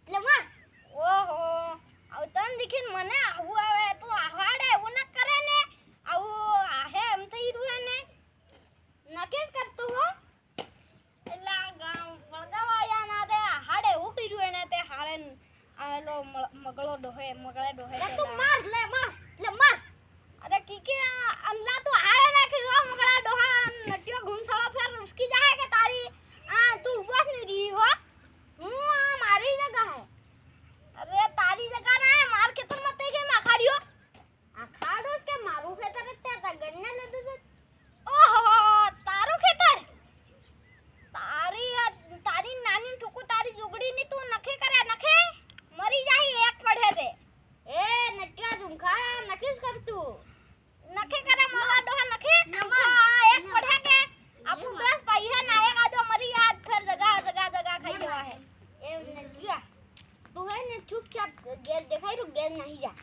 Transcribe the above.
લેમર ઓહો આવ તન દીખીન મને આવું આવે તો આહાડે એવું ન કરે ને આવું આહે એમ થઈ રહ્યું ને નકેસ કરતો હો એલા ગામ વળગાવાયા ના દે આહાડે એવું કર્યું એને તે હારે આલો મગળો ડોહે તું માર લે માર અરે કીકે અલ્લા તો હાડે નાખ્યો મગળા ડોહા નટ્યો ઘૂમસાળો ફેર ઉસકી જાહે કે તારી આ તું ઉપાસ ની રહી હો હું આ મારી જગા હે અરે તારી જગા ના હે માર ખેતર માં તે કે માખાડ્યો આખાડો કે મારું ખેતર હતા તા ગણને લેતું છે ઓહો તારું ખેતર તારી નાની ટુકુ તારી જોગડી ની તું નખે કરે નખે મરી જાહી એક પડે દે એ નટિયા ઝુમખા નકીસ કરતું નખે કરે મારા ડોહા નખે એક પડે કે આપણું બસ પૈસા ના આएगा तो मरी याद फिर जगह खाई हुआ है એ નટિયા તું હે ને ચૂપચાપ ગેર દેખાઈ રૂ ગેર નહીં જા